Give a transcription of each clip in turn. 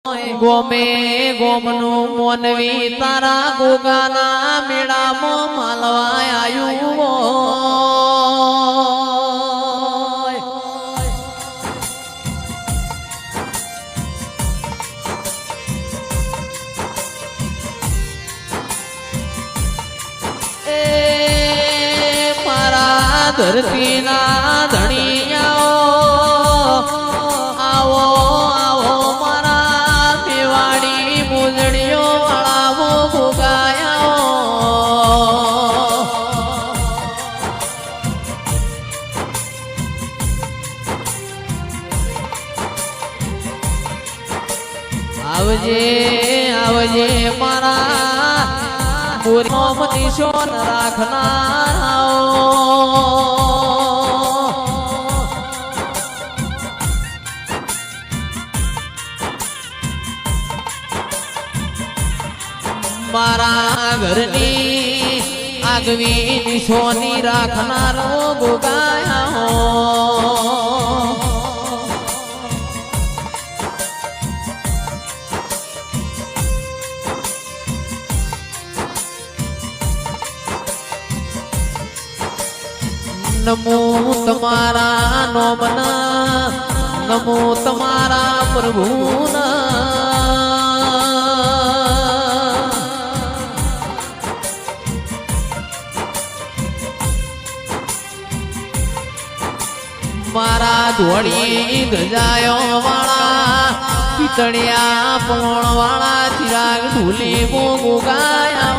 ગોમે ગોમનું મોનવી તારા ગોગાના મેળામાં માલવા આયું હોય. એ મારા ધરતીના ધણીયાઓ આવો આવો મારા મેવાડી મુજડીઓ વાળાવો ભોગાયાઓ. આવજે આવજે મારા મોમ નિશોન રાખનારાઓ. મારા ઘરની આગવી નિશોની રાખનારો ગોગાયા. નમો તમારા નોમના નમો તમારા પ્રભુના. મારા ધોળી ગજાયો વાળા પિતળિયા પોણ વાળા ચિરાગ ધૂલી મોગો ગાયા.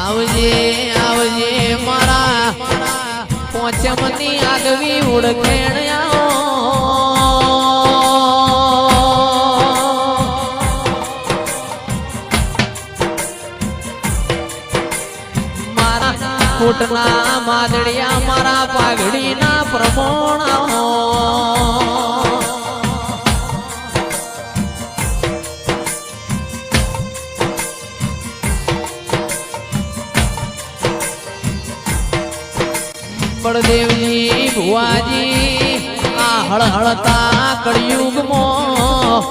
આવજે આવજે મારા પોચમની આગવી ઓળખેણ્યાઓ. મારા કોટના માદડિયા મારા પાઘડીના પ્રમોણાઓ. બળદેવજી ભુવાજી આ હળહળતા કળિયુગમાં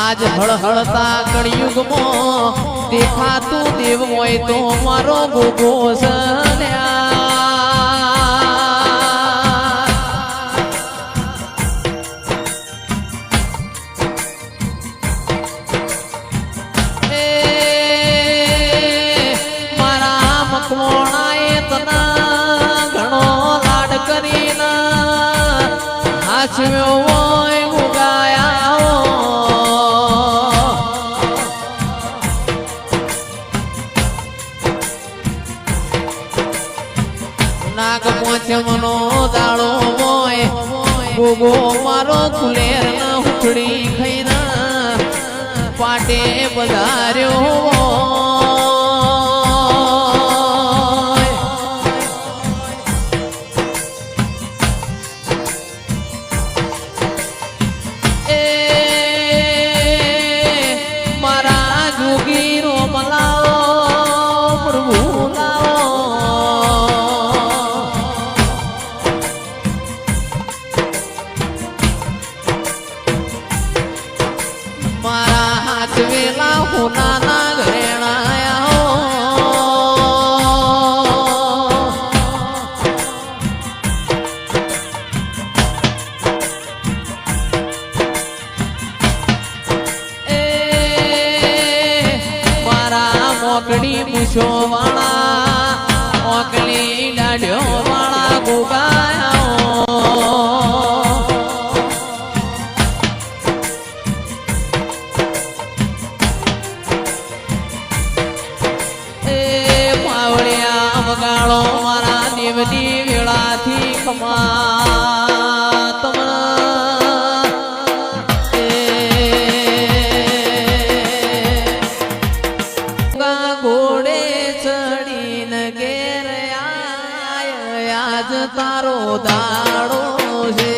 આજ હળહળતા કળિયુગમાં દેખાતું દેવ હોય તો મારો ગોગો સન્યા. મારા મકવાણાએ તના હાચવ્યો હોય ઉગાયા. નાગ પોચમનો દાડો હોય ગોગો મારો કુલેર ના ઉખડી ખઈના પાટે બધાર્યો. મારા હાથ વેલા હોનાના ઘરેણાયા. એ મારા મોકડી મૂછો વાળા ઓકલી દાઢ્યો વાળા ગોગાયા. વગાડો મારા દેવની વેળાથી ખમા તમના ઘોડે ચડીને ઘેર આય. આજ તારો દાડો છે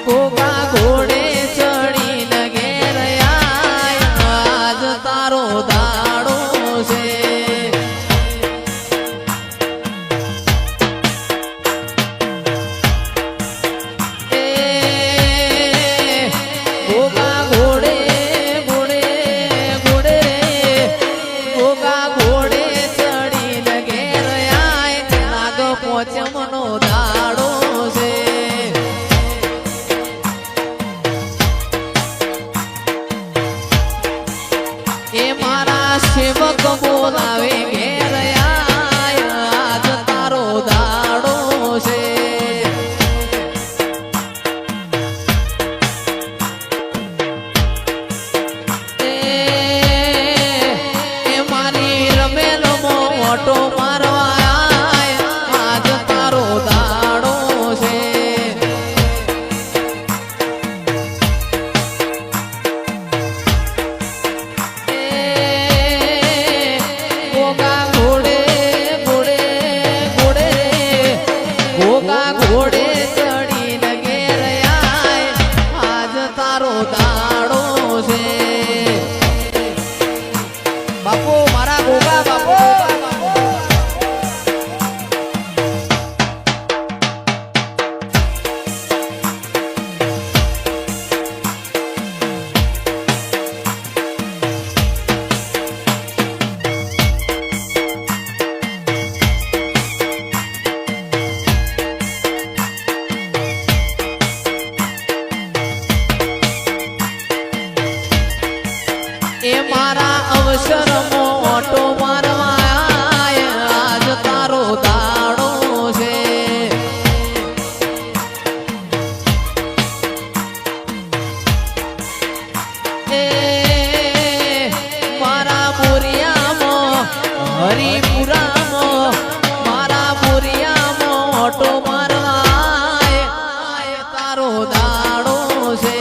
ગોગા ઘોડે ચડીને ઘેર આય આજ તારો દાડો છે પોચમનો દાડો છે એ મારા સેવક બોલાવે ઘેર આય આજ તારો દાડો છે એ મારી રમેલો મોટો મારવા ઘોડે ચડીને ઘેર આય આજ તારો દાડો છે બાપુ મારા ગોગા બાપુ એ મારા અવસર મોટો મારવા આજ તારો દાડો છે એ મારા બોરિયામાં હરિપુરામાં મારા બોરિયામાં મોટો મારવા તારો દાડો છે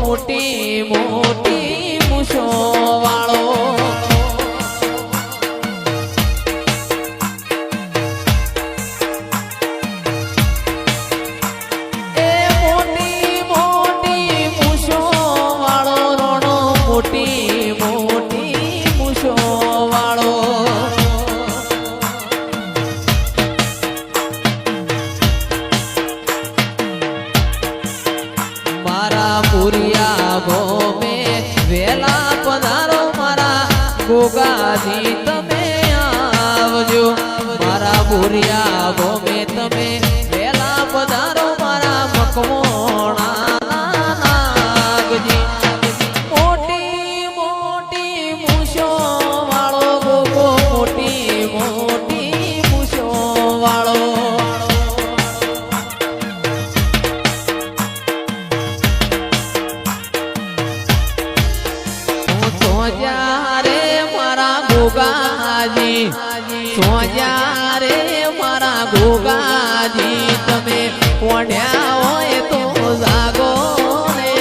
મોટી મોટી મૂછો વાળો એ મોટી મોટી મૂછો વાળો રોણો મોટી મોટી મૂછો વાળો મારા પુરિયા ગોમે વેલા પધારો મારા ગોગાજી તમે આવજો મારા પુરિયા ગોમે તમે વેલા પધારો મારા મકમોણા નાગજી મોટી મોટી મૂછો વાળો ગોગો મોટી મોટી મૂછો વાળો સોજારે મારા ગોગાજી સોજારે મારા ગોગાજી તમે ઓઢ્યા હોય તો જાગો ને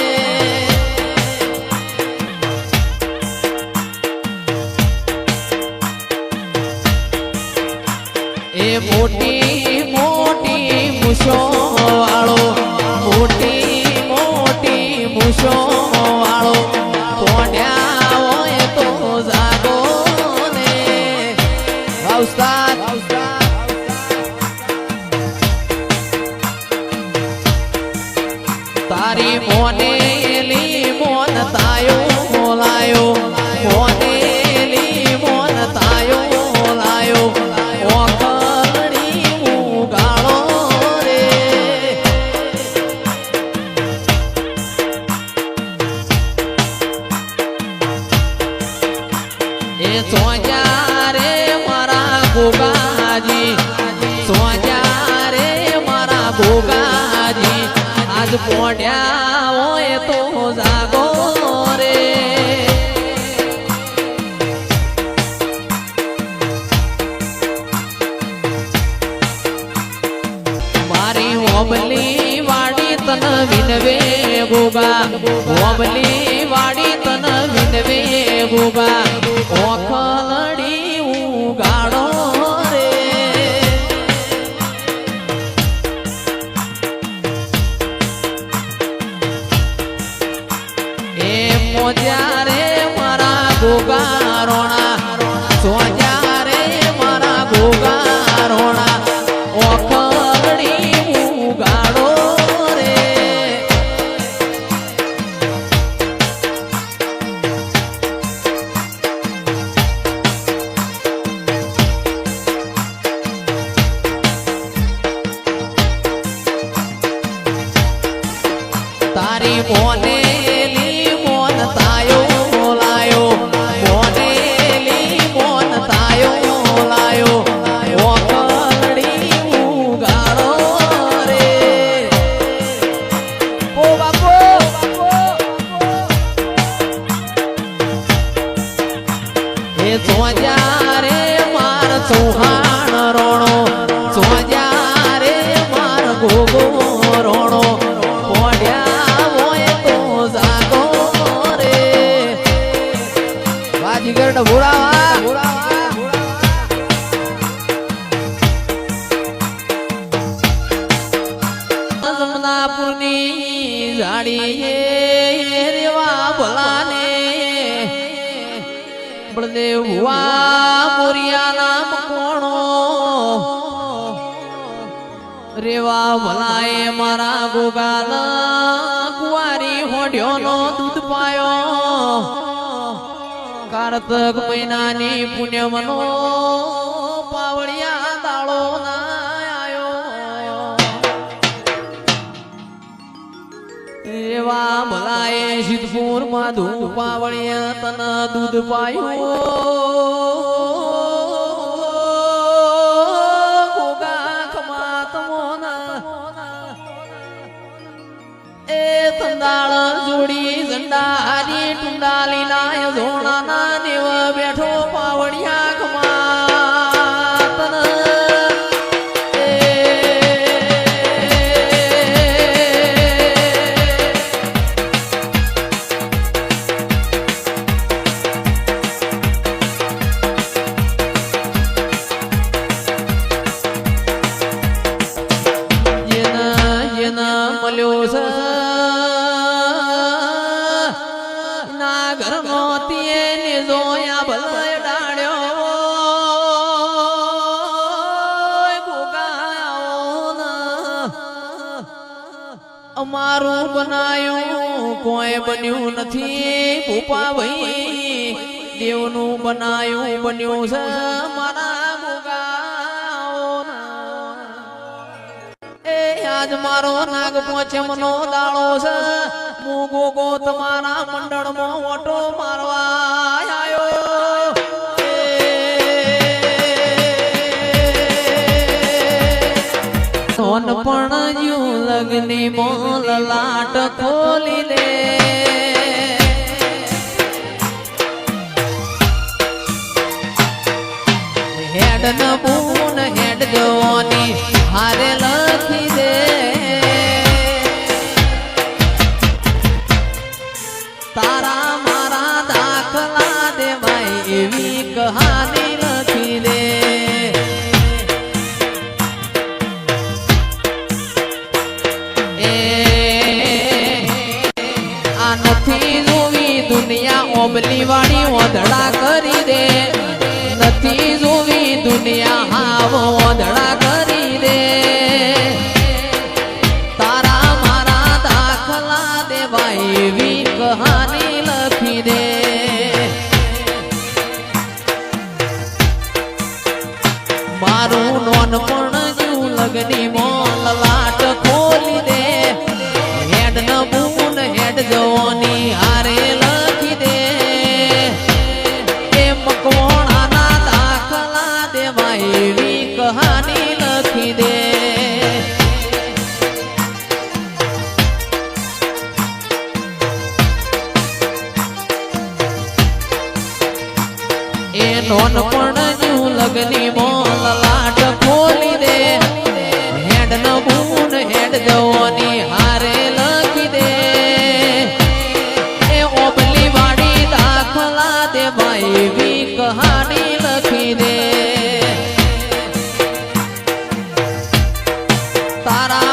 એ મોટી મોટી મૂછો વાળો મોટી મોટી મૂછો વાળો ઓઢ્યા હોય તો જાગો ને તારી મોનેલી મોન તાયો બોલાયો મોનેલી મોન તાયો બોલાયો ઓખણી ઉગાળો રે એ સોજા રે મારા ગોગાજી સોજા રે મારા ગોગાજી આજ પોઢ્યા હોય તો જાગો ઓમલી વાડી તન વિનવે ગોગા ઓખલડી ઉગાડો રે એ મોજા રે મારા ગોગા રોણા સોજા રે મારા ગોગા રોણા ઓખલડી ઉગાડો રે તારી મોનેલી મોન તાયો બોલાયો મોનેલી મોન તાયો બોલાયો ઓખલડી ઉગાડો રે ઓ બાપો એ સોજા રે માર ચૌહાણ રોણો સોજા રે માર ગોગો રોણો પોડ્યા હોય તો જાગો રે વાજીગર ઢબુરાવા જમનાપુરની જાડીએ રેવા ભલાને બળદેવ હુઆ મોરિયાના મકોણો રેવા ભલાએ મારા ગોગાના કુવારી હોડ્યોનો દૂધ પાયો કારતક મહિનાની પુણ્યમનો પાવડિયા દાળો ના આયો રેવા ભલાએ સિદ્ધપુરમાં ધૂપ પાવડિયા તન દૂધ પાયો દાળ જોડી ઝંડારી ટુંડાલી નાય ઝોણાના દેવ બેઠો પાવડિયા ખમાતન યના મળ્યો છે અમારું બનાયું કોઈ બન્યું નથી ભૂપા ભાઈ દેવનું બનાયું બન્યું છે મારા ગોગાઓના એ આજ મારો નાગ પહોંચે મનો દાળો છે હું ગોગો તમારા મંડળમાં ઓટો મારવા આવ્યો પણ લગની મોલ લાટ ખોલી લે હેડ ન બૂન હેડ જવાની હારે લખી દે તારા મારા દાખલા દેવાય એવી કહાની લખી દે ઓબલી વાળી ઓધડા કરી દે નથી જોવી દુનિયા હાવ ઓધડા કરી દે તારા મારા દાખલા દેવાય એવી કહાની લખી દે મારું નોનપણ જુ લગની મોલ લાટ ખોલી દે હેડ ન બૂન હેડ જવાની હારે કહાની લખી દે એ નોનપણ જુ લગની મોલ લાટ ખોલી દે હેડ ન બૂન હેડ જવાની હારે લખી દે તારા